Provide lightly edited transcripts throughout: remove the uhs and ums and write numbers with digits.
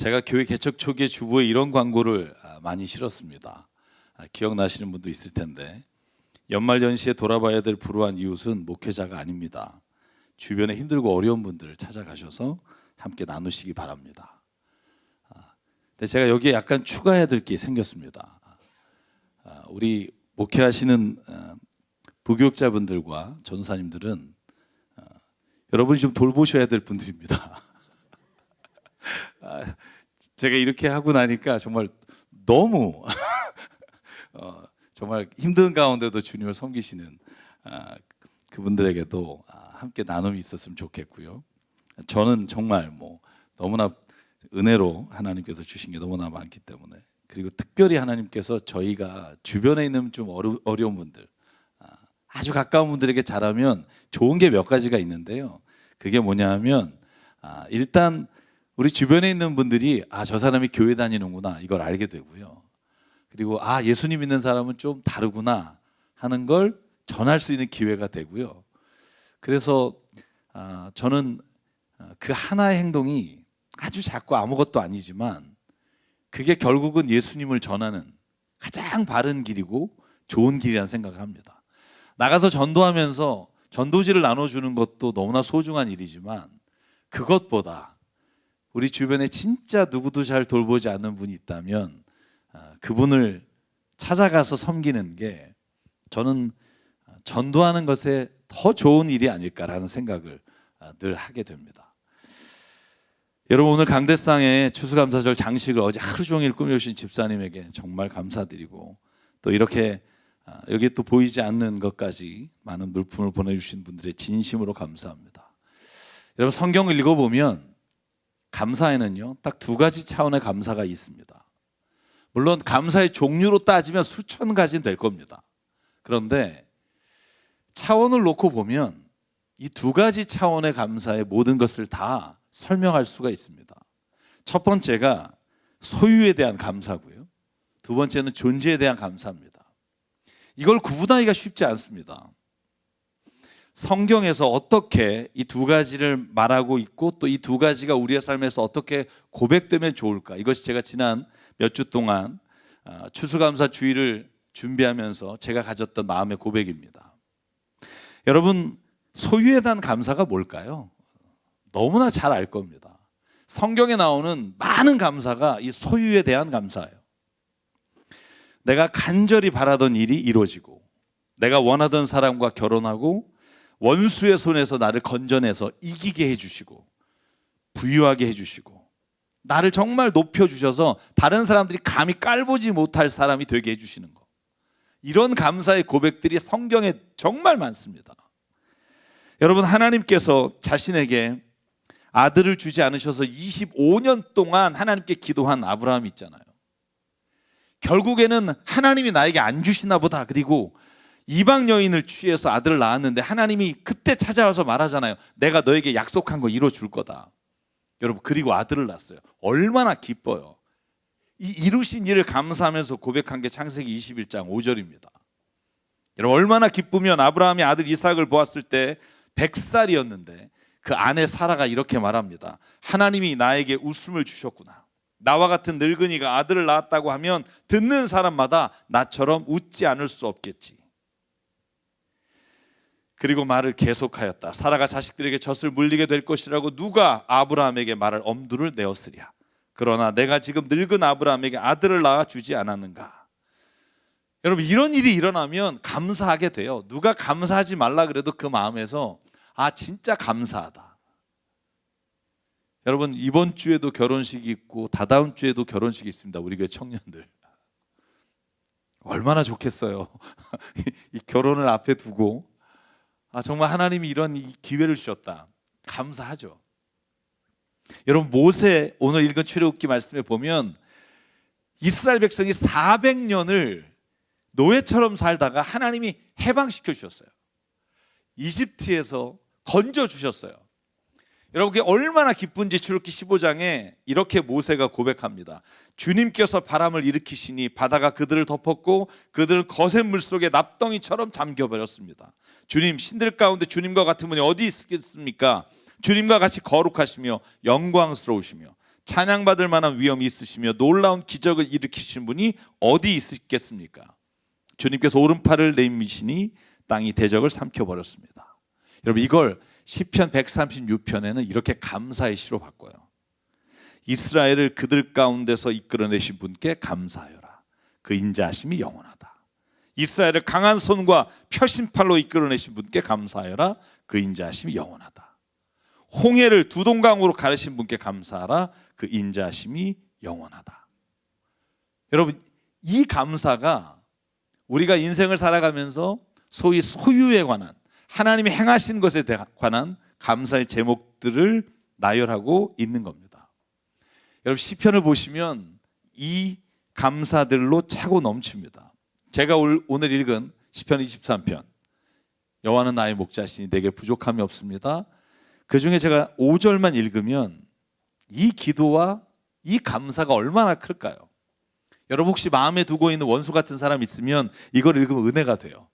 제가 교회 개척 초기에 주보에 이런 광고를 많이 실었습니다. 기억나시는 분도 있을 텐데, 연말연시에 돌아봐야 될 불우한 이웃은 목회자가 아닙니다. 주변에 힘들고 어려운 분들을 찾아가셔서 함께 나누시기 바랍니다. 근데 제가 여기에 약간 추가해야 될 게 생겼습니다. 우리 목회하시는 부교육자분들과 전도사님들은 여러분이 좀 돌보셔야 될 분들입니다. 제가 이렇게 하고 나니까 정말 너무 정말 힘든 가운데도 주님을 섬기시는 그분들에게도 함께 나눔이 있었으면 좋겠고요. 저는 정말 너무나 은혜로 하나님께서 주신 게 너무나 많기 때문에, 그리고 특별히 하나님께서 저희가 주변에 있는 좀 어려운 분들, 아주 가까운 분들에게 잘하면 좋은 게 몇 가지가 있는데요. 그게 뭐냐 하면 일단 우리 주변에 있는 분들이 저 사람이 교회 다니는구나 이걸 알게 되고요. 그리고 예수님 믿는 사람은 좀 다르구나 하는 걸 전할 수 있는 기회가 되고요. 그래서 저는 그 하나의 행동이 아주 작고 아무것도 아니지만 그게 결국은 예수님을 전하는 가장 바른 길이고 좋은 길이라는 생각을 합니다. 나가서 전도하면서 전도지를 나눠주는 것도 너무나 소중한 일이지만, 그것보다 우리 주변에 진짜 누구도 잘 돌보지 않는 분이 있다면 그분을 찾아가서 섬기는 게 저는 전도하는 것에 더 좋은 일이 아닐까라는 생각을 늘 하게 됩니다. 여러분, 오늘 강대상의 추수감사절 장식을 어제 하루 종일 꾸며주신 집사님에게 정말 감사드리고, 또 이렇게 여기 또 보이지 않는 것까지 많은 물품을 보내주신 분들의 진심으로 감사합니다. 여러분, 성경을 읽어보면 감사에는요 딱 두 가지 차원의 감사가 있습니다. 물론 감사의 종류로 따지면 수천 가지는 될 겁니다. 그런데 차원을 놓고 보면 이 두 가지 차원의 감사의 모든 것을 다 설명할 수가 있습니다. 첫 번째가 소유에 대한 감사고요, 두 번째는 존재에 대한 감사입니다. 이걸 구분하기가 쉽지 않습니다. 성경에서 어떻게 이 두 가지를 말하고 있고, 또 이 두 가지가 우리의 삶에서 어떻게 고백되면 좋을까, 이것이 제가 지난 몇 주 동안 추수감사 주일을 준비하면서 제가 가졌던 마음의 고백입니다. 여러분, 소유에 대한 감사가 뭘까요? 너무나 잘 알 겁니다. 성경에 나오는 많은 감사가 이 소유에 대한 감사예요. 내가 간절히 바라던 일이 이루어지고, 내가 원하던 사람과 결혼하고, 원수의 손에서 나를 건져내서 이기게 해주시고, 부유하게 해주시고, 나를 정말 높여주셔서 다른 사람들이 감히 깔보지 못할 사람이 되게 해주시는 것, 이런 감사의 고백들이 성경에 정말 많습니다. 여러분, 하나님께서 자신에게 아들을 주지 않으셔서 25년 동안 하나님께 기도한 아브라함이 있잖아요. 결국에는 하나님이 나에게 안 주시나 보다, 그리고 이방 여인을 취해서 아들을 낳았는데 하나님이 그때 찾아와서 말하잖아요. 내가 너에게 약속한 거 이루어줄 거다. 여러분, 그리고 아들을 낳았어요. 얼마나 기뻐요. 이 이루신 일을 감사하면서 고백한 게 창세기 21장 5절입니다. 여러분, 얼마나 기쁘면 아브라함이 아들 이삭을 보았을 때 100살이었는데 그 아내 사라가 이렇게 말합니다. 하나님이 나에게 웃음을 주셨구나. 나와 같은 늙은이가 아들을 낳았다고 하면 듣는 사람마다 나처럼 웃지 않을 수 없겠지. 그리고 말을 계속하였다. 사라가 자식들에게 젖을 물리게 될 것이라고 누가 아브라함에게 말할 엄두를 내었으랴. 그러나 내가 지금 늙은 아브라함에게 아들을 낳아 주지 않았는가. 여러분, 이런 일이 일어나면 감사하게 돼요. 누가 감사하지 말라 그래도 그 마음에서 진짜 감사하다. 여러분, 이번 주에도 결혼식이 있고 다다음 주에도 결혼식이 있습니다. 우리 교회 청년들 얼마나 좋겠어요. 이 결혼을 앞에 두고 정말 하나님이 이런 기회를 주셨다. 감사하죠. 여러분, 모세 오늘 읽은 출애굽기 말씀에 보면 이스라엘 백성이 400년을 노예처럼 살다가 하나님이 해방시켜 주셨어요. 이집트에서 건져 주셨어요. 여러분, 그게 얼마나 기쁜지 출애굽기 15장에 이렇게 모세가 고백합니다. 주님께서 바람을 일으키시니 바다가 그들을 덮었고 그들은 거센 물속에 납덩이처럼 잠겨버렸습니다. 주님, 신들 가운데 주님과 같은 분이 어디 있겠습니까? 주님과 같이 거룩하시며 영광스러우시며 찬양받을 만한 위엄이 있으시며 놀라운 기적을 일으키신 분이 어디 있겠습니까? 주님께서 오른팔을 내미시니 땅이 대적을 삼켜버렸습니다. 여러분, 이걸 시편 136편에는 이렇게 감사의 시로 바꿔요. 이스라엘을 그들 가운데서 이끌어내신 분께 감사하여라. 그 인자하심이 영원하다. 이스라엘을 강한 손과 펴신 팔로 이끌어내신 분께 감사하여라. 그 인자하심이 영원하다. 홍해를 두 동강으로 가르신 분께 감사하라. 그 인자하심이 영원하다. 여러분, 이 감사가 우리가 인생을 살아가면서 소위 소유에 관한, 하나님이 행하신 것에 관한 감사의 제목들을 나열하고 있는 겁니다. 여러분, 시편을 보시면 이 감사들로 차고 넘칩니다. 제가 오늘 읽은 시편 23편, 여호와는 나의 목자시니 내게 부족함이 없습니다. 그 중에 제가 5절만 읽으면 이 기도와 이 감사가 얼마나 클까요? 여러분, 혹시 마음에 두고 있는 원수 같은 사람 있으면 이걸 읽으면 은혜가 돼요.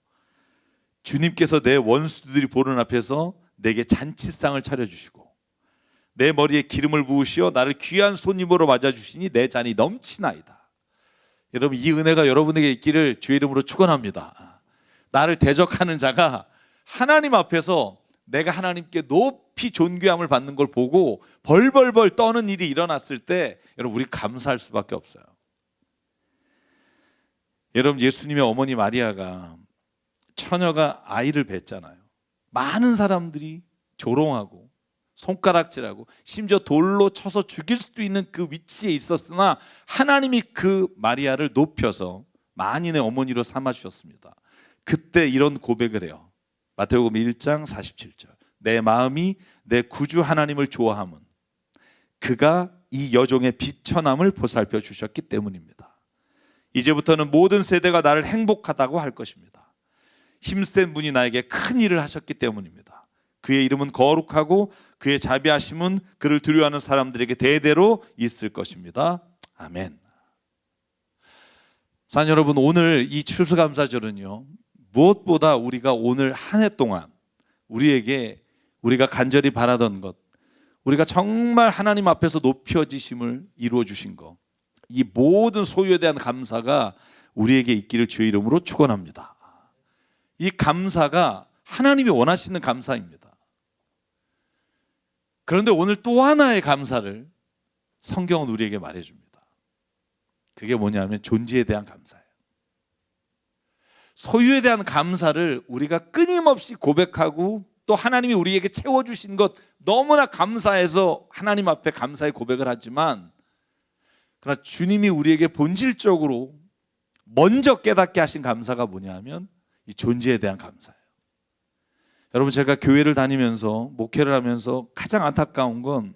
주님께서 내 원수들이 보는 앞에서 내게 잔치상을 차려주시고 내 머리에 기름을 부으시어 나를 귀한 손님으로 맞아주시니 내 잔이 넘치나이다. 여러분, 이 은혜가 여러분에게 있기를 주의 이름으로 축원합니다. 나를 대적하는 자가 하나님 앞에서 내가 하나님께 높이 존귀함을 받는 걸 보고 벌벌벌 떠는 일이 일어났을 때 여러분, 우리 감사할 수밖에 없어요. 여러분, 예수님의 어머니 마리아가 처녀가 아이를 뵀잖아요. 많은 사람들이 조롱하고 손가락질하고 심지어 돌로 쳐서 죽일 수도 있는 그 위치에 있었으나 하나님이 그 마리아를 높여서 만인의 어머니로 삼아 주셨습니다. 그때 이런 고백을 해요. 마태복음 1장 47절. 내 마음이 내 구주 하나님을 좋아함은 그가 이 여종의 비천함을 보살펴 주셨기 때문입니다. 이제부터는 모든 세대가 나를 행복하다고 할 것입니다. 힘센 분이 나에게 큰 일을 하셨기 때문입니다. 그의 이름은 거룩하고 그의 자비하심은 그를 두려워하는 사람들에게 대대로 있을 것입니다. 아멘. 사랑 여러분, 오늘 이 추수감사절은요, 무엇보다 우리가 오늘 한 해 동안 우리가 간절히 바라던 것, 우리가 정말 하나님 앞에서 높여지심을 이루어 주신 것, 이 모든 소유에 대한 감사가 우리에게 있기를 주의 이름으로 축원합니다. 이 감사가 하나님이 원하시는 감사입니다. 그런데 오늘 또 하나의 감사를 성경은 우리에게 말해줍니다. 그게 뭐냐면 존재에 대한 감사예요. 소유에 대한 감사를 우리가 끊임없이 고백하고 또 하나님이 우리에게 채워주신 것 너무나 감사해서 하나님 앞에 감사의 고백을 하지만, 그러나 주님이 우리에게 본질적으로 먼저 깨닫게 하신 감사가 뭐냐면 이 존재에 대한 감사예요. 여러분, 제가 교회를 다니면서 목회를 하면서 가장 안타까운 건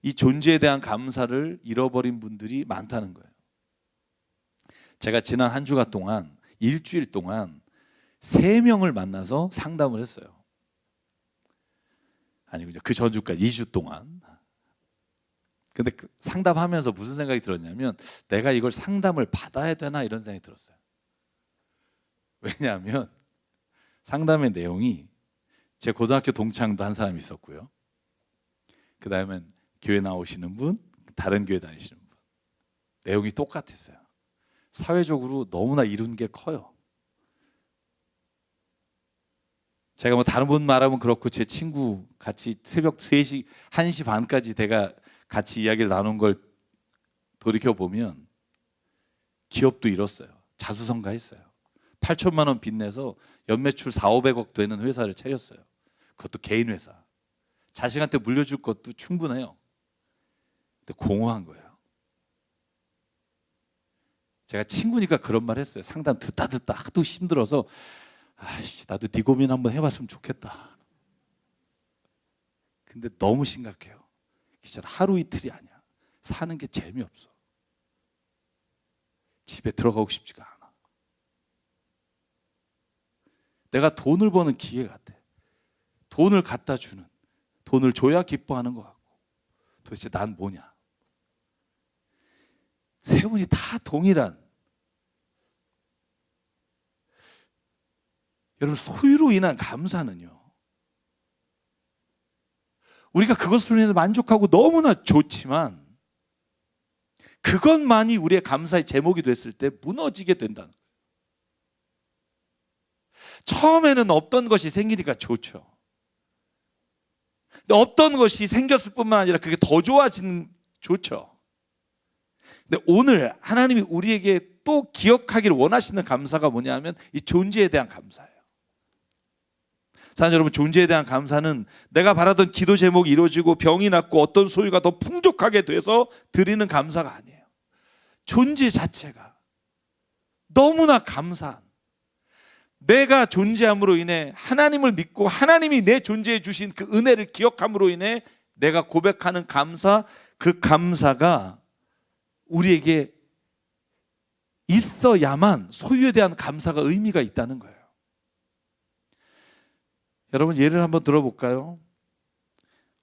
이 존재에 대한 감사를 잃어버린 분들이 많다는 거예요. 제가 지난 한 주간 동안 일주일 동안 3명을 만나서 상담을 했어요. 아니군요. 그 전주까지 2주 동안. 근데 상담하면서 무슨 생각이 들었냐면 내가 이걸 상담을 받아야 되나 이런 생각이 들었어요. 왜냐하면 상담의 내용이 제 고등학교 동창도 한 사람이 있었고요. 그 다음엔 교회 나오시는 분, 다른 교회 다니시는 분. 내용이 똑같았어요. 사회적으로 너무나 이룬 게 커요. 제가 뭐 다른 분 말하면 그렇고 제 친구 같이 새벽 3시, 1시 반까지 내가 같이 이야기를 나눈 걸 돌이켜보면 기업도 잃었어요. 자수성가했어요. 8천만 원 빚내서 연매출 4,500억 되는 회사를 차렸어요. 그것도 개인 회사. 자식한테 물려줄 것도 충분해요. 근데 공허한 거예요. 제가 친구니까 그런 말 했어요. 상담 듣다 하도 힘들어서 나도 네 고민 한번 해봤으면 좋겠다. 근데 너무 심각해요. 진짜 하루 이틀이 아니야. 사는 게 재미없어. 집에 들어가고 싶지가 않아. 내가 돈을 버는 기계 같아. 돈을 갖다 주는, 돈을 줘야 기뻐하는 것 같고 도대체 난 뭐냐. 세 분이 다 동일한, 여러분, 소유로 인한 감사는요, 우리가 그것으로 인해 만족하고 너무나 좋지만 그것만이 우리의 감사의 제목이 됐을 때 무너지게 된다는 거예요. 처음에는 없던 것이 생기니까 좋죠. 근데 없던 것이 생겼을 뿐만 아니라 그게 더 좋아지는 좋죠. 근데 오늘 하나님이 우리에게 또 기억하기를 원하시는 감사가 뭐냐면 이 존재에 대한 감사예요. 사랑하는 여러분, 존재에 대한 감사는 내가 바라던 기도 제목이 이루어지고 병이 낫고 어떤 소유가 더 풍족하게 돼서 드리는 감사가 아니에요. 존재 자체가 너무나 감사한, 내가 존재함으로 인해 하나님을 믿고 하나님이 내 존재에 주신 그 은혜를 기억함으로 인해 내가 고백하는 감사, 그 감사가 우리에게 있어야만 소유에 대한 감사가 의미가 있다는 거예요. 여러분, 예를 한번 들어볼까요?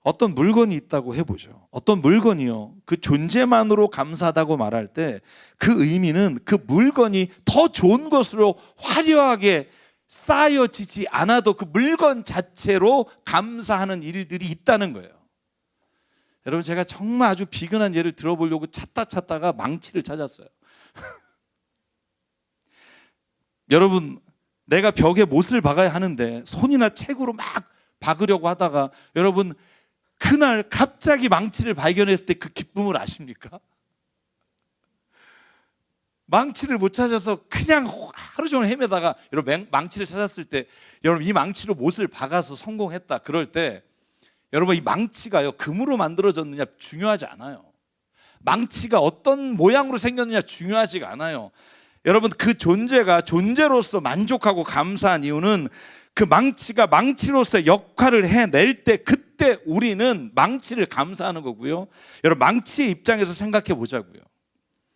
어떤 물건이 있다고 해보죠. 어떤 물건이요, 그 존재만으로 감사하다고 말할 때 그 의미는 그 물건이 더 좋은 것으로 화려하게 쌓여지지 않아도 그 물건 자체로 감사하는 일들이 있다는 거예요. 여러분, 제가 정말 아주 비근한 예를 들어보려고 찾다가 망치를 찾았어요. 여러분, 내가 벽에 못을 박아야 하는데 손이나 책으로 막 박으려고 하다가 여러분, 그날 갑자기 망치를 발견했을 때 그 기쁨을 아십니까? 망치를 못 찾아서 그냥 하루 종일 헤매다가 여러분, 망치를 찾았을 때 여러분, 이 망치로 못을 박아서 성공했다 그럴 때 여러분, 이 망치가요 금으로 만들어졌느냐 중요하지 않아요. 망치가 어떤 모양으로 생겼느냐 중요하지가 않아요. 여러분, 그 존재가 존재로서 만족하고 감사한 이유는 그 망치가 망치로서 역할을 해낼 때 그때 우리는 망치를 감사하는 거고요. 여러분, 망치의 입장에서 생각해 보자고요.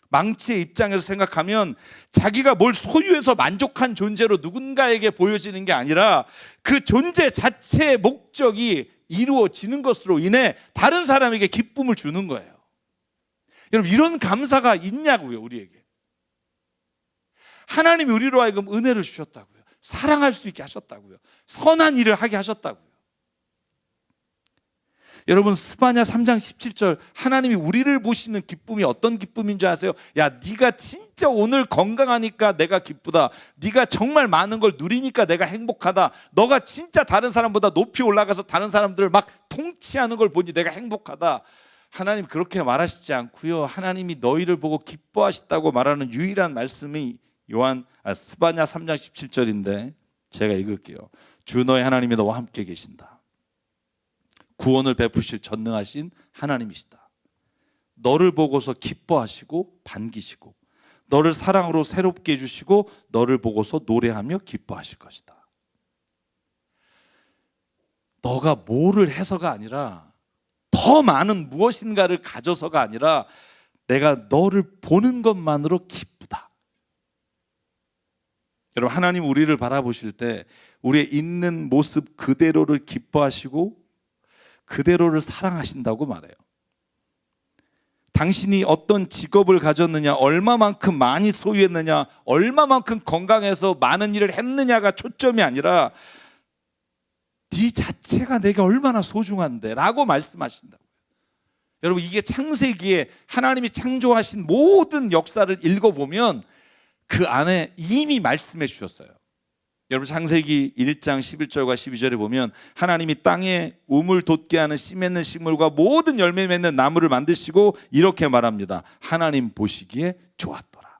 망치의 입장에서 생각하면 자기가 뭘 소유해서 만족한 존재로 누군가에게 보여지는 게 아니라 그 존재 자체의 목적이 이루어지는 것으로 인해 다른 사람에게 기쁨을 주는 거예요. 여러분, 이런 감사가 있냐고요. 우리에게 하나님이 우리로 하여금 은혜를 주셨다고요. 사랑할 수 있게 하셨다고요. 선한 일을 하게 하셨다고요. 여러분, 스바냐 3장 17절 하나님이 우리를 보시는 기쁨이 어떤 기쁨인 줄 아세요? 야, 네가 진짜 오늘 건강하니까 내가 기쁘다. 네가 정말 많은 걸 누리니까 내가 행복하다. 너가 진짜 다른 사람보다 높이 올라가서 다른 사람들을 막 통치하는 걸 보니 내가 행복하다. 하나님 그렇게 말하시지 않고요. 하나님이 너희를 보고 기뻐하시다고 말하는 유일한 말씀이 스바냐 3장 17절인데 제가 읽을게요. 주 너의 하나님이 너와 함께 계신다. 구원을 베푸실 전능하신 하나님이시다. 너를 보고서 기뻐하시고 반기시고 너를 사랑으로 새롭게 해주시고 너를 보고서 노래하며 기뻐하실 것이다. 너가 뭐를 해서가 아니라 더 많은 무엇인가를 가져서가 아니라 내가 너를 보는 것만으로 기쁘다. 여러분, 하나님 우리를 바라보실 때 우리의 있는 모습 그대로를 기뻐하시고 그대로를 사랑하신다고 말해요. 당신이 어떤 직업을 가졌느냐, 얼마만큼 많이 소유했느냐, 얼마만큼 건강해서 많은 일을 했느냐가 초점이 아니라 네 자체가 내게 얼마나 소중한데 라고 말씀하신다고요. 여러분, 이게 창세기에 하나님이 창조하신 모든 역사를 읽어보면 그 안에 이미 말씀해 주셨어요. 여러분, 창세기 1장 11절과 12절에 보면 하나님이 땅에 우물 돋게 하는 씨 맺는 식물과 모든 열매 맺는 나무를 만드시고 이렇게 말합니다. 하나님 보시기에 좋았더라.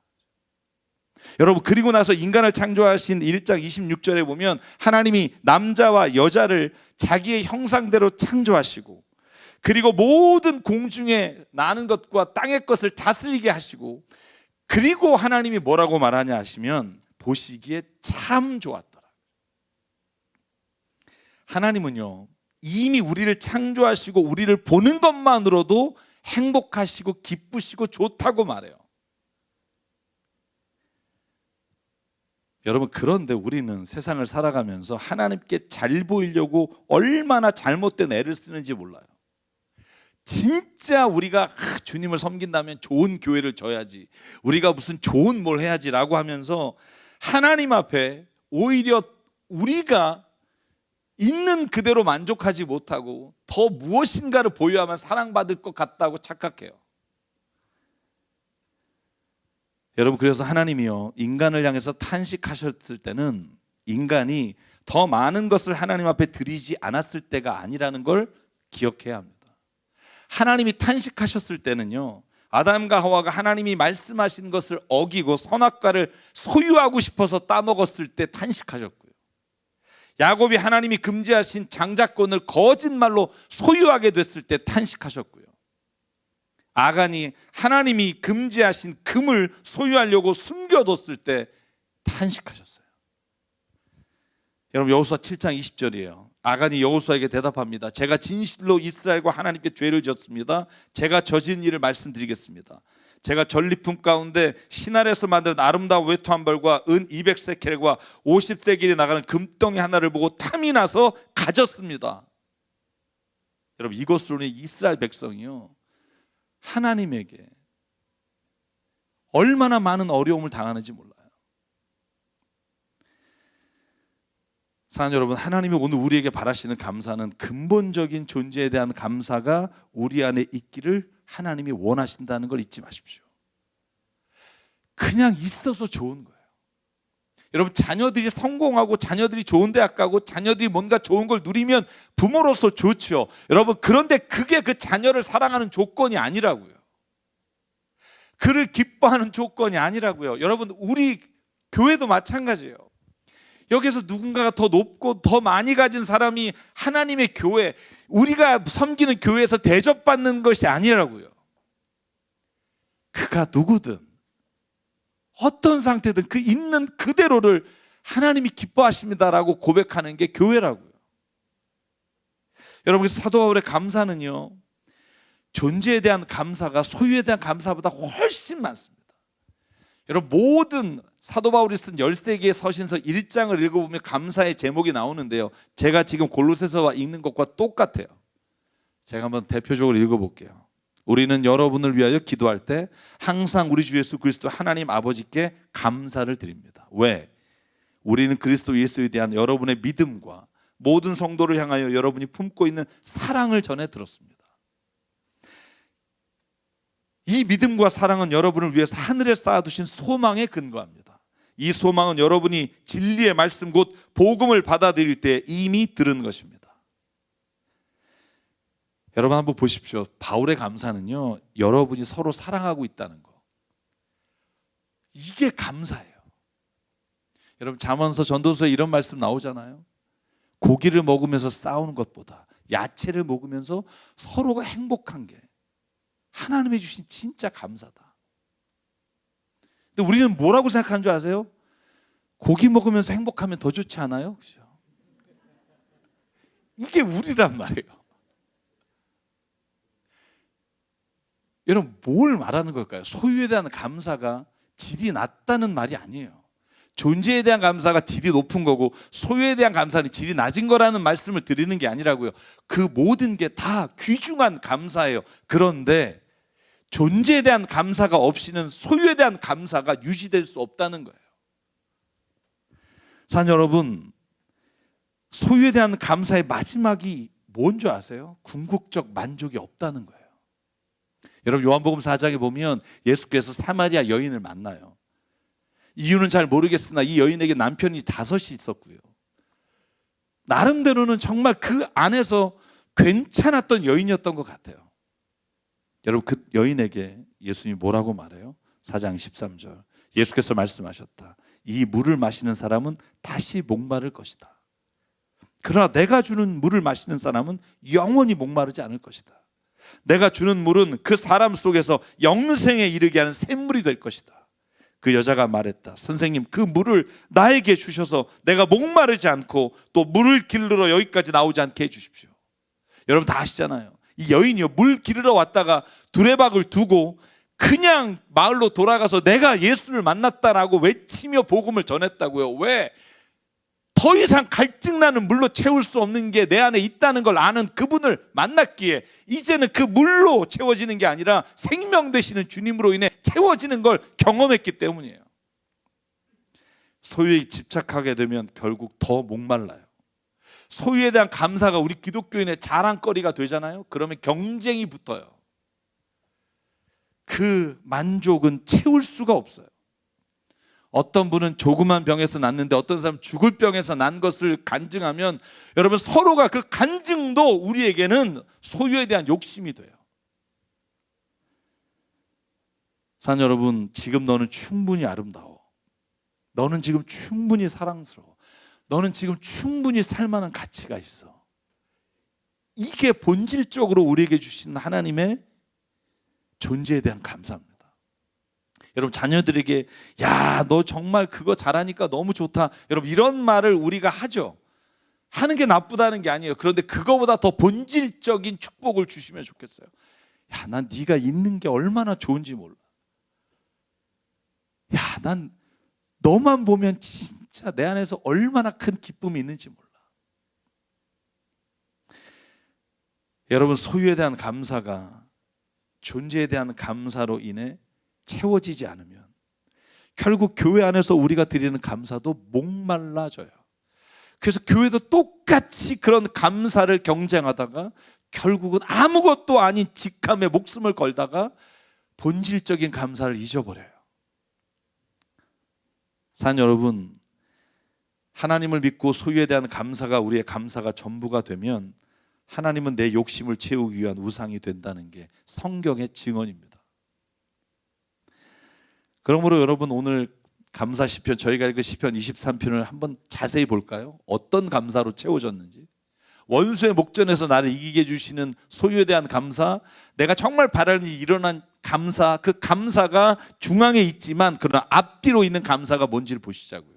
여러분, 그리고 나서 인간을 창조하신 1장 26절에 보면 하나님이 남자와 여자를 자기의 형상대로 창조하시고 그리고 모든 공중에 나는 것과 땅의 것을 다스리게 하시고 그리고 하나님이 뭐라고 말하냐 하시면 보시기에 참 좋았더라. 하나님은요, 이미 우리를 창조하시고 우리를 보는 것만으로도 행복하시고 기쁘시고 좋다고 말해요. 여러분, 그런데 우리는 세상을 살아가면서 하나님께 잘 보이려고 얼마나 잘못된 애를 쓰는지 몰라요. 진짜 우리가 주님을 섬긴다면 좋은 교회를 져야지, 우리가 무슨 좋은 뭘 해야지라고 하면서 하나님 앞에 오히려 우리가 있는 그대로 만족하지 못하고 더 무엇인가를 보유하면 사랑받을 것 같다고 착각해요. 여러분, 그래서 하나님이요, 인간을 향해서 탄식하셨을 때는 인간이 더 많은 것을 하나님 앞에 드리지 않았을 때가 아니라는 걸 기억해야 합니다. 하나님이 탄식하셨을 때는요, 아담과 하와가 하나님이 말씀하신 것을 어기고 선악과를 소유하고 싶어서 따먹었을 때 탄식하셨고요, 야곱이 하나님이 금지하신 장자권을 거짓말로 소유하게 됐을 때 탄식하셨고요, 아간이 하나님이 금지하신 금을 소유하려고 숨겨뒀을 때 탄식하셨어요. 여러분, 여호수아 7장 20절이에요. 아간이 여호수아에게 대답합니다. 제가 진실로 이스라엘과 하나님께 죄를 지었습니다. 제가 저지른 일을 말씀드리겠습니다. 제가 전리품 가운데 신할에서 만든 아름다운 외투 한 벌과 은 200세켈과 50세겔이 나가는 금덩이 하나를 보고 탐이 나서 가졌습니다. 여러분, 이것으로는 이스라엘 백성이요, 하나님에게 얼마나 많은 어려움을 당하는지 몰라요. 사랑하는 여러분, 하나님이 오늘 우리에게 바라시는 감사는 근본적인 존재에 대한 감사가 우리 안에 있기를 하나님이 원하신다는 걸 잊지 마십시오. 그냥 있어서 좋은 거예요. 여러분, 자녀들이 성공하고 자녀들이 좋은 대학 가고 자녀들이 뭔가 좋은 걸 누리면 부모로서 좋죠. 여러분, 그런데 그게 그 자녀를 사랑하는 조건이 아니라고요. 그를 기뻐하는 조건이 아니라고요. 여러분, 우리 교회도 마찬가지예요. 여기서 누군가가 더 높고 더 많이 가진 사람이 하나님의 교회, 우리가 섬기는 교회에서 대접받는 것이 아니라고요. 그가 누구든 어떤 상태든 그 있는 그대로를 하나님이 기뻐하십니다라고 고백하는 게 교회라고요. 여러분, 사도 바울의 감사는요, 존재에 대한 감사가 소유에 대한 감사보다 훨씬 많습니다. 여러분, 모든 사도 바울이 쓴 13개의 서신서 1장을 읽어보면 감사의 제목이 나오는데요, 제가 지금 골로새서 읽는 것과 똑같아요. 제가 한번 대표적으로 읽어볼게요. 우리는 여러분을 위하여 기도할 때 항상 우리 주 예수 그리스도 하나님 아버지께 감사를 드립니다. 왜? 우리는 그리스도 예수에 대한 여러분의 믿음과 모든 성도를 향하여 여러분이 품고 있는 사랑을 전해 들었습니다. 이 믿음과 사랑은 여러분을 위해서 하늘에 쌓아두신 소망에 근거합니다. 이 소망은 여러분이 진리의 말씀 곧 복음을 받아들일 때 이미 들은 것입니다. 여러분, 한번 보십시오. 바울의 감사는요, 여러분이 서로 사랑하고 있다는 거, 이게 감사예요. 여러분, 잠언서 전도서에 이런 말씀 나오잖아요. 고기를 먹으면서 싸우는 것보다 야채를 먹으면서 서로가 행복한 게 하나님이 주신 진짜 감사다. 근데 우리는 뭐라고 생각하는 줄 아세요? 고기 먹으면서 행복하면 더 좋지 않아요? 그렇죠? 이게 우리란 말이에요. 여러분, 뭘 말하는 걸까요? 소유에 대한 감사가 질이 낮다는 말이 아니에요. 존재에 대한 감사가 질이 높은 거고 소유에 대한 감사는 질이 낮은 거라는 말씀을 드리는 게 아니라고요. 그 모든 게 다 귀중한 감사예요. 그런데 존재에 대한 감사가 없이는 소유에 대한 감사가 유지될 수 없다는 거예요. 사랑하는 여러분, 소유에 대한 감사의 마지막이 뭔 줄 아세요? 궁극적 만족이 없다는 거예요. 여러분, 요한복음 4장에 보면 예수께서 사마리아 여인을 만나요. 이유는 잘 모르겠으나 이 여인에게 남편이 5이 있었고요, 나름대로는 정말 그 안에서 괜찮았던 여인이었던 것 같아요. 여러분, 그 여인에게 예수님이 뭐라고 말해요? 4장 13절, 예수께서 말씀하셨다. 이 물을 마시는 사람은 다시 목마를 것이다. 그러나 내가 주는 물을 마시는 사람은 영원히 목마르지 않을 것이다. 내가 주는 물은 그 사람 속에서 영생에 이르게 하는 샘물이 될 것이다. 그 여자가 말했다. 선생님, 그 물을 나에게 주셔서 내가 목마르지 않고 또 물을 기르러 여기까지 나오지 않게 해주십시오. 여러분 다 아시잖아요. 이 여인이요, 물 기르러 왔다가 두레박을 두고 그냥 마을로 돌아가서 내가 예수를 만났다라고 외치며 복음을 전했다고요. 왜? 더 이상 갈증나는 물로 채울 수 없는 게 내 안에 있다는 걸 아는 그분을 만났기에 이제는 그 물로 채워지는 게 아니라 생명 되시는 주님으로 인해 채워지는 걸 경험했기 때문이에요. 소유에 집착하게 되면 결국 더 목말라요. 소유에 대한 감사가 우리 기독교인의 자랑거리가 되잖아요. 그러면 경쟁이 붙어요. 그 만족은 채울 수가 없어요. 어떤 분은 조그만 병에서 났는데 어떤 사람은 죽을 병에서 난 것을 간증하면 여러분 서로가 그 간증도 우리에게는 소유에 대한 욕심이 돼요. 사는 여러분, 지금 너는 충분히 아름다워. 너는 지금 충분히 사랑스러워. 너는 지금 충분히 살만한 가치가 있어. 이게 본질적으로 우리에게 주신 하나님의 존재에 대한 감사입니다. 여러분, 자녀들에게 야, 너 정말 그거 잘하니까 너무 좋다. 여러분, 이런 말을 우리가 하죠. 하는 게 나쁘다는 게 아니에요. 그런데 그거보다 더 본질적인 축복을 주시면 좋겠어요. 야, 난 네가 있는 게 얼마나 좋은지 몰라. 야, 난 너만 보면 진짜 내 안에서 얼마나 큰 기쁨이 있는지 몰라. 여러분, 소유에 대한 감사가 존재에 대한 감사로 인해 채워지지 않으면 결국 교회 안에서 우리가 드리는 감사도 목말라져요. 그래서 교회도 똑같이 그런 감사를 경쟁하다가 결국은 아무것도 아닌 직함에 목숨을 걸다가 본질적인 감사를 잊어버려요. 사는 여러분, 하나님을 믿고 소유에 대한 감사가 우리의 감사가 전부가 되면 하나님은 내 욕심을 채우기 위한 우상이 된다는 게 성경의 증언입니다. 그러므로 여러분, 오늘 감사 시편, 저희가 읽은 시편 23편을 한번 자세히 볼까요? 어떤 감사로 채워졌는지. 원수의 목전에서 나를 이기게 해주시는 소유에 대한 감사, 내가 정말 바라는 일이 일어난 감사, 그 감사가 중앙에 있지만 그러나 앞뒤로 있는 감사가 뭔지를 보시자고요.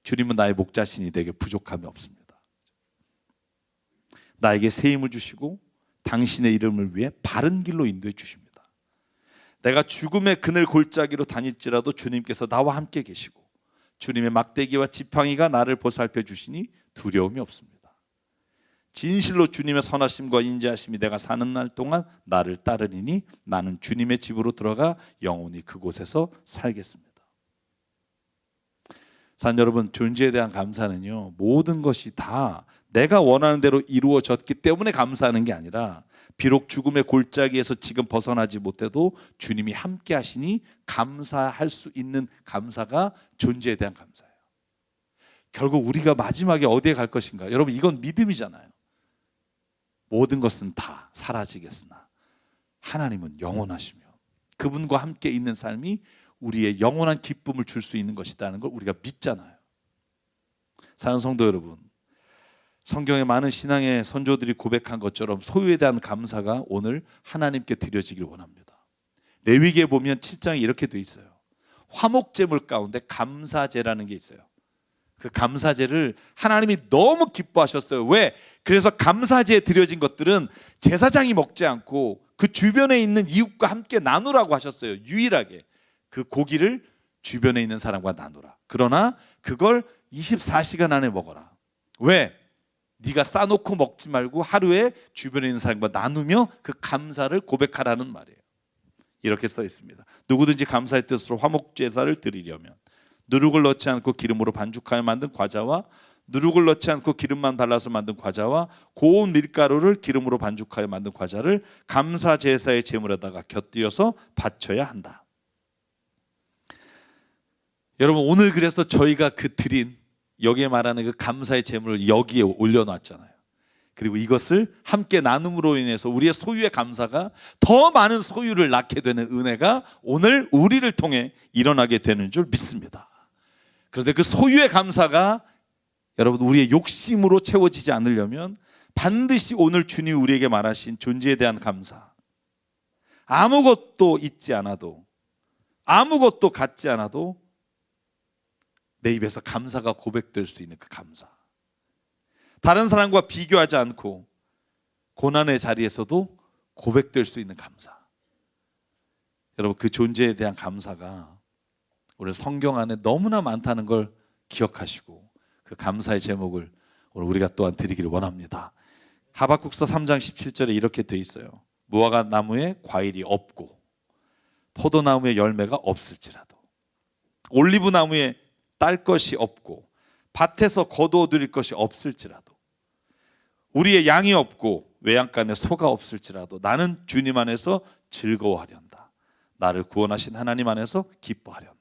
주님은 나의 목자신이 내게 부족함이 없습니다. 나에게 새 힘을 주시고 당신의 이름을 위해 바른 길로 인도해 주십니다. 내가 죽음의 그늘 골짜기로 다닐지라도 주님께서 나와 함께 계시고 주님의 막대기와 지팡이가 나를 보살펴 주시니 두려움이 없습니다. 진실로 주님의 선하심과 인자하심이 내가 사는 날 동안 나를 따르리니 나는 주님의 집으로 들어가 영원히 그곳에서 살겠습니다. 사는 여러분, 존재에 대한 감사는요, 모든 것이 다 내가 원하는 대로 이루어졌기 때문에 감사하는 게 아니라 비록 죽음의 골짜기에서 지금 벗어나지 못해도 주님이 함께 하시니 감사할 수 있는 감사가 존재에 대한 감사예요. 결국 우리가 마지막에 어디에 갈 것인가? 여러분, 이건 믿음이잖아요. 모든 것은 다 사라지겠으나 하나님은 영원하시며 그분과 함께 있는 삶이 우리의 영원한 기쁨을 줄 수 있는 것이라는 걸 우리가 믿잖아요. 사는 성도 여러분, 성경의 많은 신앙의 선조들이 고백한 것처럼 소유에 대한 감사가 오늘 하나님께 드려지길 원합니다. 레위기에 보면 7장에 이렇게 돼 있어요. 화목제물 가운데 감사제라는 게 있어요. 그 감사제를 하나님이 너무 기뻐하셨어요. 왜? 그래서 감사제에 드려진 것들은 제사장이 먹지 않고 그 주변에 있는 이웃과 함께 나누라고 하셨어요. 유일하게 그 고기를 주변에 있는 사람과 나누라. 그러나 그걸 24시간 안에 먹어라. 왜? 네가 싸놓고 먹지 말고 하루에 주변에 있는 사람과 나누며 그 감사를 고백하라는 말이에요. 이렇게 써 있습니다. 누구든지 감사의 뜻으로 화목제사를 드리려면 누룩을 넣지 않고 기름으로 반죽하여 만든 과자와 누룩을 넣지 않고 기름만 발라서 만든 과자와 고운 밀가루를 기름으로 반죽하여 만든 과자를 감사 제사의 제물에다가 곁들여서 바쳐야 한다. 여러분, 오늘 그래서 저희가 그 드린 여기에 말하는 그 감사의 제물을 여기에 올려놨잖아요. 그리고 이것을 함께 나눔으로 인해서 우리의 소유의 감사가 더 많은 소유를 낳게 되는 은혜가 오늘 우리를 통해 일어나게 되는 줄 믿습니다. 그런데 그 소유의 감사가 여러분 우리의 욕심으로 채워지지 않으려면 반드시 오늘 주님이 우리에게 말하신 존재에 대한 감사, 아무것도 있지 않아도 아무것도 갖지 않아도 내 입에서 감사가 고백될 수 있는 그 감사, 다른 사람과 비교하지 않고 고난의 자리에서도 고백될 수 있는 감사, 여러분 그 존재에 대한 감사가 오늘 성경 안에 너무나 많다는 걸 기억하시고 그 감사의 제목을 오늘 우리가 또한 드리기를 원합니다. 하박국서 3장 17절에 이렇게 돼 있어요. 무화과 나무에 과일이 없고 포도나무에 열매가 없을지라도 올리브 나무에 딸 것이 없고 밭에서 거두어 드릴 것이 없을지라도 우리의 양이 없고 외양간에 소가 없을지라도 나는 주님 안에서 즐거워하련다. 나를 구원하신 하나님 안에서 기뻐하련다.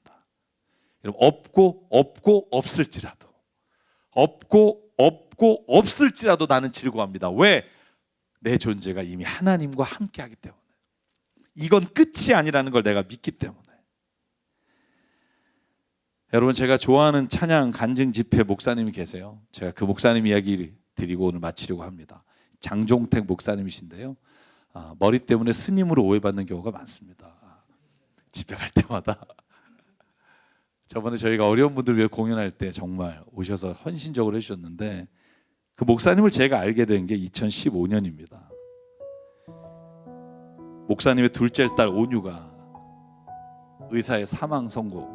여러분, 없고 없을지라도 나는 즐거워합니다. 왜? 내 존재가 이미 하나님과 함께하기 때문에. 이건 끝이 아니라는 걸 내가 믿기 때문에. 여러분, 제가 좋아하는 찬양 간증 집회 목사님이 계세요. 제가 그 목사님 이야기 드리고 오늘 마치려고 합니다. 장종택 목사님이신데요. 머리 때문에 스님으로 오해받는 경우가 많습니다. 집회 갈 때마다. 저번에 저희가 어려운 분들 위해 공연할 때 정말 오셔서 헌신적으로 해주셨는데, 그 목사님을 제가 알게 된 게 2015년입니다. 목사님의 둘째 딸 온유가 의사의 사망 선고,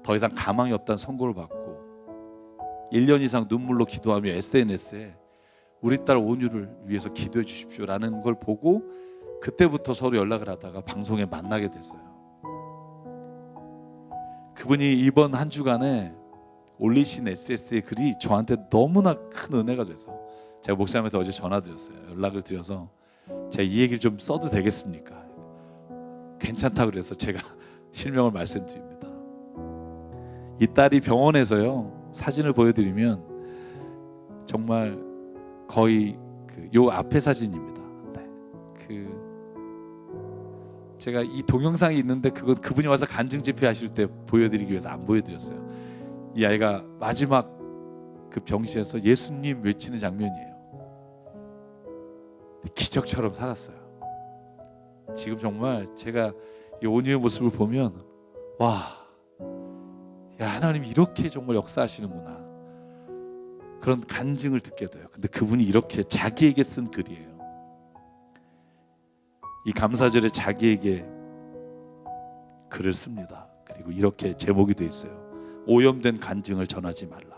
더 이상 가망이 없다는 선고를 받고 1년 이상 눈물로 기도하며 SNS에 우리 딸 온유를 위해서 기도해 주십시오라는 걸 보고 그때부터 서로 연락을 하다가 방송에 만나게 됐어요. 그분이 이번 한 주간에 올리신 SS의 글이 저한테 너무나 큰 은혜가 돼서 제가 목사님한테 어제 전화드렸어요. 연락을 드려서 제가 이 얘기를 좀 써도 되겠습니까? 괜찮다 그래서 제가 실명을 말씀드립니다. 이 딸이 병원에서요, 사진을 보여드리면 정말 거의 요 앞에 사진입니다. 네. 제가 이 동영상이 있는데 그분이 와서 간증 집회 하실 때 보여드리기 위해서 안 보여드렸어요. 이 아이가 마지막 그 병실에서 예수님 외치는 장면이에요. 기적처럼 살았어요. 지금 정말 제가 이 온유의 모습을 보면 와, 야, 하나님이 이렇게 정말 역사하시는구나, 그런 간증을 듣게 돼요. 근데 그분이 이렇게 자기에게 쓴 글이에요. 이 감사절에 자기에게 글을 씁니다. 그리고 이렇게 제목이 돼 있어요. 오염된 간증을 전하지 말라.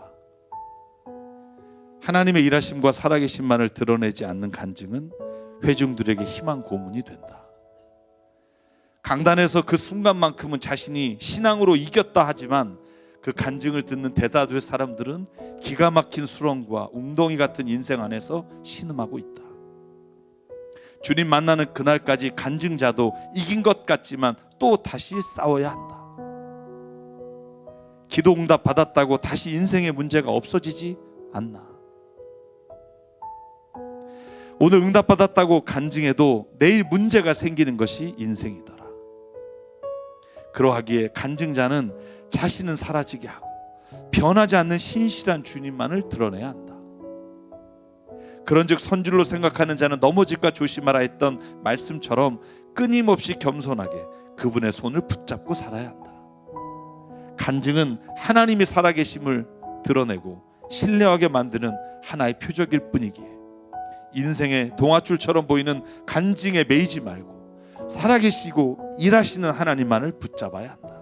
하나님의 일하심과 살아계심만을 드러내지 않는 간증은 회중들에게 희망 고문이 된다. 강단에서 그 순간만큼은 자신이 신앙으로 이겼다 하지만 그 간증을 듣는 대다수의 사람들은 기가 막힌 수렁과 웅덩이 같은 인생 안에서 신음하고 있다. 주님 만나는 그날까지 간증자도 이긴 것 같지만 또 다시 싸워야 한다. 기도 응답 받았다고 다시 인생의 문제가 없어지지 않나. 오늘 응답 받았다고 간증해도 내일 문제가 생기는 것이 인생이더라. 그러하기에 간증자는 자신은 사라지게 하고 변하지 않는 신실한 주님만을 드러내야 한다. 그런즉 선줄로 생각하는 자는 넘어질까 조심하라 했던 말씀처럼 끊임없이 겸손하게 그분의 손을 붙잡고 살아야 한다. 간증은 하나님이 살아계심을 드러내고 신뢰하게 만드는 하나의 표적일 뿐이기에 인생의 동화줄처럼 보이는 간증에 매이지 말고 살아계시고 일하시는 하나님만을 붙잡아야 한다.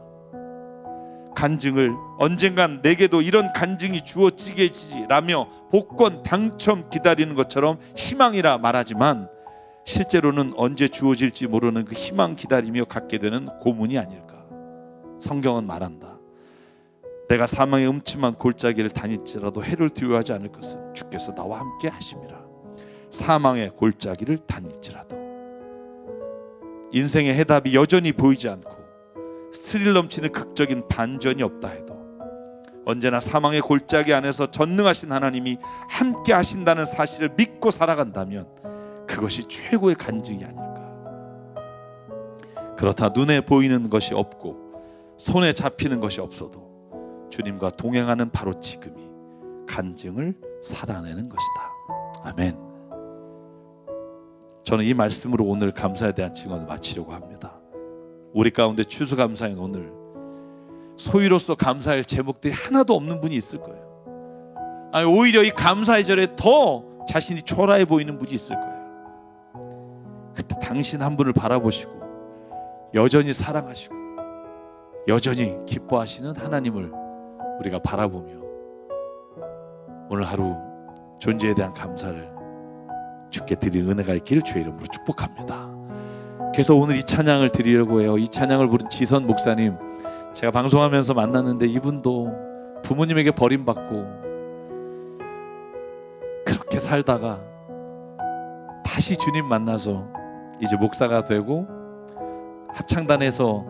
간증을 언젠간 내게도 이런 간증이 주어지겠지라며 복권 당첨 기다리는 것처럼 희망이라 말하지만 실제로는 언제 주어질지 모르는 그 희망 기다리며 갖게 되는 고문이 아닐까. 성경은 말한다. 내가 사망의 음침한 골짜기를 다닐지라도 해를 두려워하지 않을 것은 주께서 나와 함께 하심이라. 사망의 골짜기를 다닐지라도. 인생의 해답이 여전히 보이지 않고 스릴 넘치는 극적인 반전이 없다 해도 언제나 사망의 골짜기 안에서 전능하신 하나님이 함께 하신다는 사실을 믿고 살아간다면 그것이 최고의 간증이 아닐까. 그렇다 눈에 보이는 것이 없고 손에 잡히는 것이 없어도 주님과 동행하는 바로 지금이 간증을 살아내는 것이다. 아멘. 저는 이 말씀으로 오늘 감사에 대한 증언을 마치려고 합니다. 우리 가운데 추수감사인 오늘 소위로서 감사할 제목들이 하나도 없는 분이 있을 거예요. 아니, 오히려 이 감사의 절에 더 자신이 초라해 보이는 분이 있을 거예요. 그때 당신 한 분을 바라보시고 여전히 사랑하시고 여전히 기뻐하시는 하나님을 우리가 바라보며 오늘 하루 존재에 대한 감사를 주께 드릴 은혜가 있기를 주의 이름으로 축복합니다. 그래서 오늘 이 찬양을 드리려고 해요. 이 찬양을 부른 지선 목사님, 제가 방송하면서 만났는데 이분도 부모님에게 버림받고 그렇게 살다가 다시 주님 만나서 이제 목사가 되고 합창단에서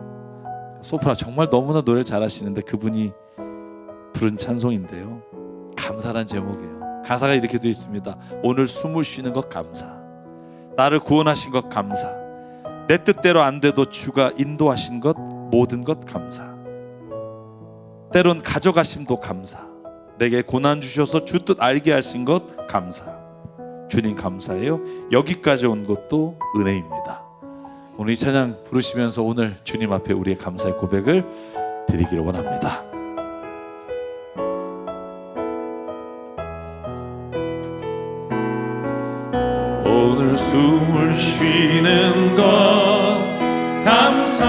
소프라 정말 너무나 노래를 잘하시는데 그분이 부른 찬송인데요. 감사란 제목이에요. 가사가 이렇게 되어 있습니다. 오늘 숨을 쉬는 것 감사. 나를 구원하신 것 감사. 내 뜻대로 안 돼도 주가 인도하신 것 모든 것 감사. 때론 가져가심도 감사. 내게 고난 주셔서 주 뜻 알게 하신 것 감사. 주님 감사해요. 여기까지 온 것도 은혜입니다. 오늘 이 찬양 부르시면서 오늘 주님 앞에 우리의 감사의 고백을 드리기를 원합니다. 오늘 숨을 쉬는 것 감사.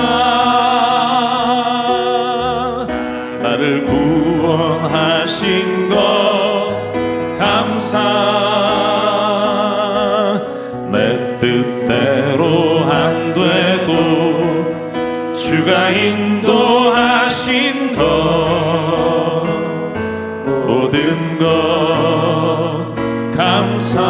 나를 구원하신 것 감사. 내 뜻대로 안 돼도 주가 인도하신 것 모든 것 감사.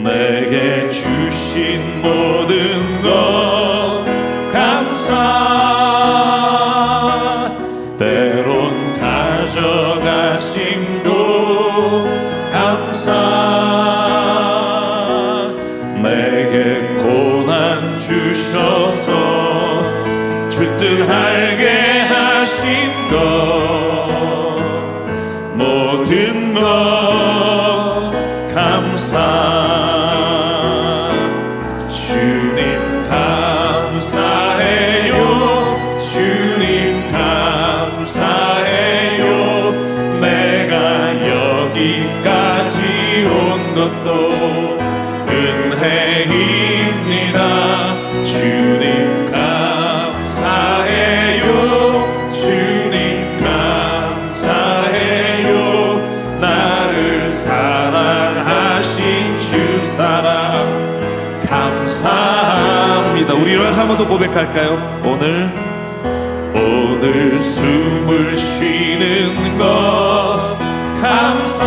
내게 주신 모든 것 감사. 때론 가져가심도 감사. 내게 고난 주셔서 주 뜻 알게 하신 것 모든 것 감사. 주님 감사해요. 주님 감사해요. 내가 여기까지 온 것도 은혜입니다. 주님 감사해요. 주님 감사해요. 나를 사랑하신 주 사랑 감사합니다. 우리 일어나서 한 번 더 고백할까요? 오늘 숨을 쉬는 것 감사.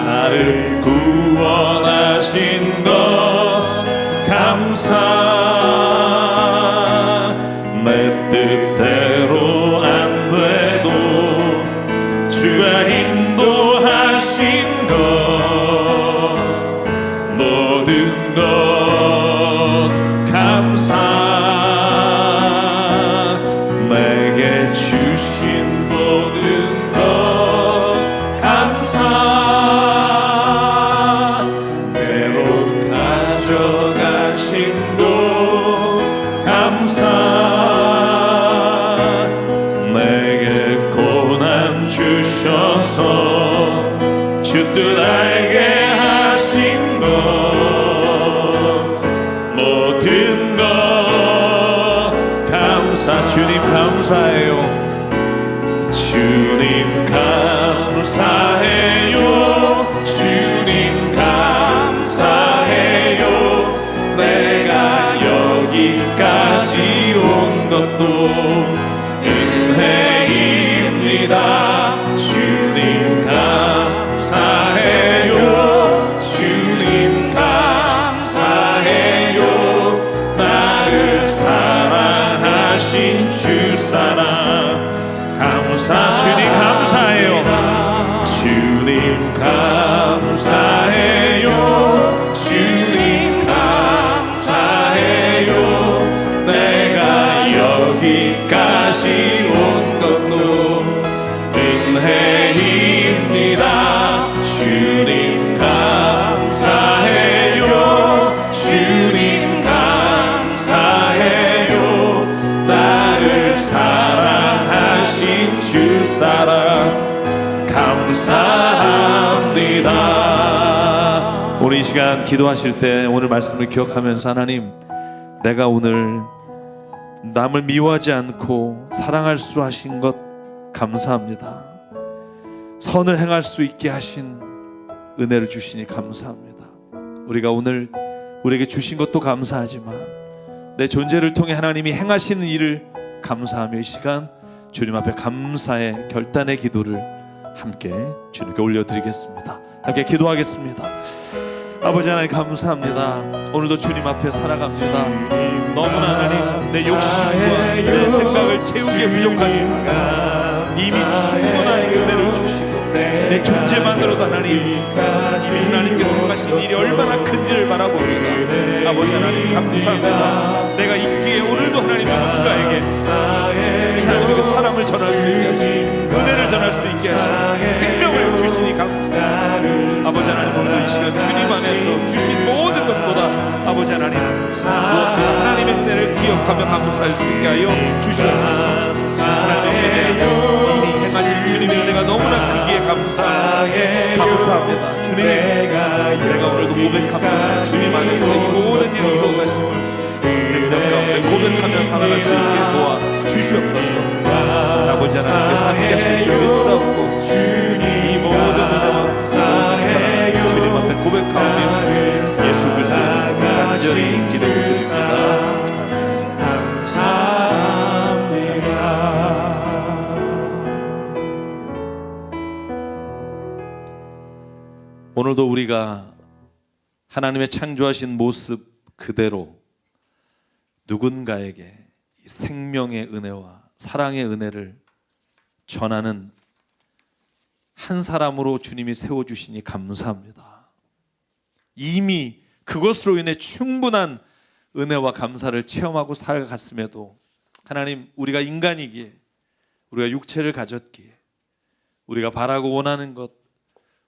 나를 구원하신 것 감사. 내 뜻대로 안 돼도 주가 인도하신 것 모든 것 감사. 내게 주신 모든 것 감사. 때론 가져가심도 감사. 내게 고난 주셔서 주 뜻 알게 하신 것 모든 것 감사. 주님 감사해요. 주님 감사해요. 주님 감사해요. 내가 여기까지 온 것도 은혜입니다. 주님 감사해요. 주님 감사해요. 나를 사랑하신 주 사랑 감사. 주님 감사해요. 주님 감사해요. 주님 감사해요. 내가 여기까지 온 것도 은혜입니다. 주님 감사해요. 주님 감사해요. 나를 사랑하신 주 사랑 감사합니다. 오늘 이 시간 기도하실 때 오늘 말씀을 기억하면서 하나님, 내가 오늘 남을 미워하지 않고 사랑할 수 하신 것 감사합니다. 선을 행할 수 있게 하신 은혜를 주시니 감사합니다. 우리가 오늘 우리에게 주신 것도 감사하지만 내 존재를 통해 하나님이 행하시는 일을 감사하며 이 시간 주님 앞에 감사의 결단의 기도를 함께 주님께 올려드리겠습니다. 함께 기도하겠습니다. 아버지 하나님 감사합니다. 오늘도 주님 앞에 살아갑니다. 너무나 하나님 내 욕심과 내 생각을 채우기에 부족하지만 이미 충분한 은혜를 주시고 내 존재만으로도 하나님 이미 하나님께서 행하신 일이 얼마나 큰지를 바라봅니다. 아버지 하나님 감사합니다. 내가 있기에 오늘도 하나님 누군가에게 하나님의 사랑을 전할 수 있게 하시고 은혜를 전할 수 있게 하시고 생명을 주시니 감사합니다. 아버지 하나님 오늘도 이 시간 주님 안에서 주신 모든 것보다 아버지 하나님 무엇보다 하나님의 은혜를 기억하며 감사할 수 있게 하여 주시옵소서. 하나님의 은혜 이미 행하신 주님의 은혜가 너무나 크기에 감사합니다. 주님 내가 오늘도 고백합니다. 주님 안에서 이 모든 일이 이루어가심을 능력 가운데 고백하며 살아갈 수 있게 도와 주시옵소서. 아버지 하나님께서 함께 하실 줄 믿사옵고 이 모든 은혜와 사랑 주님 앞에 고백하며 예수 그리스도의 간절히 기도드립니다. 오늘도 우리가 하나님의 창조하신 모습 그대로 누군가에게 생명의 은혜와 사랑의 은혜를 전하는 한 사람으로 주님이 세워주시니 감사합니다. 이미 그것으로 인해 충분한 은혜와 감사를 체험하고 살아갔음에도 하나님 우리가 인간이기에 우리가 육체를 가졌기에 우리가 바라고 원하는 것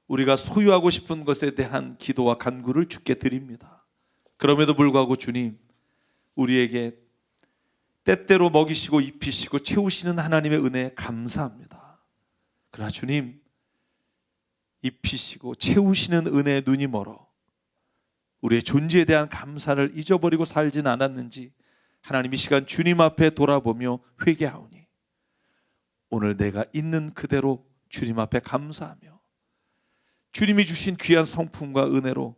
우리가 소유하고 싶은 것에 대한 기도와 간구를 주께 드립니다. 그럼에도 불구하고 주님 우리에게 때때로 먹이시고 입히시고 채우시는 하나님의 은혜에 감사합니다. 그러나 주님 입히시고 채우시는 은혜에 눈이 멀어 우리의 존재에 대한 감사를 잊어버리고 살진 않았는지 하나님 이 시간 주님 앞에 돌아보며 회개하오니 오늘 내가 있는 그대로 주님 앞에 감사하며 주님이 주신 귀한 성품과 은혜로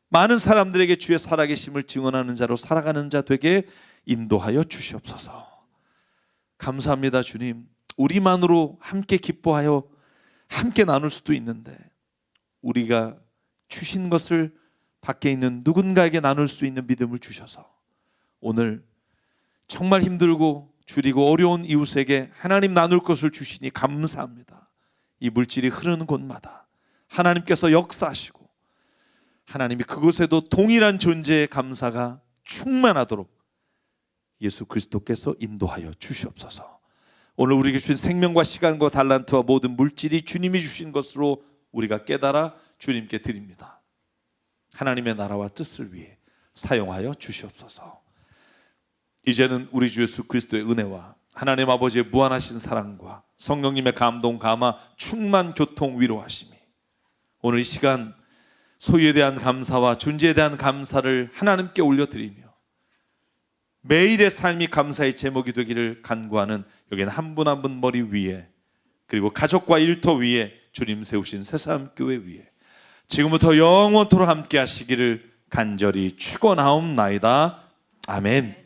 많은 사람들에게 주의 살아계심을 증언하는 자로 살아가는 자 되게 인도하여 주시옵소서. 감사합니다. 주님 우리만으로 함께 기뻐하여 함께 나눌 수도 있는데 우리가 주신 것을 밖에 있는 누군가에게 나눌 수 있는 믿음을 주셔서 오늘 정말 힘들고 줄이고 어려운 이웃에게 하나님 나눌 것을 주시니 감사합니다. 이 물질이 흐르는 곳마다 하나님께서 역사하시고 하나님이 그곳에도 동일한 존재의 감사가 충만하도록 예수 그리스도께서 인도하여 주시옵소서. 오늘 우리에게 주신 생명과 시간과 달란트와 모든 물질이 주님이 주신 것으로 우리가 깨달아 주님께 드립니다. 하나님의 나라와 뜻을 위해 사용하여 주시옵소서. 이제는 우리 주 예수 그리스도의 은혜와 하나님 아버지의 무한하신 사랑과 성령님의 감동 감화 충만 교통 위로하심이 오늘 이 시간 소유에 대한 감사와 존재에 대한 감사를 하나님께 올려드리며 매일의 삶이 감사의 제목이 되기를 간구하는 여기는 한 분 한 분 머리 위에 그리고 가족과 일터 위에 주님 세우신 새사람교회 위에 지금부터 영원토록 함께 하시기를 간절히 축원하옵나이다. 아멘.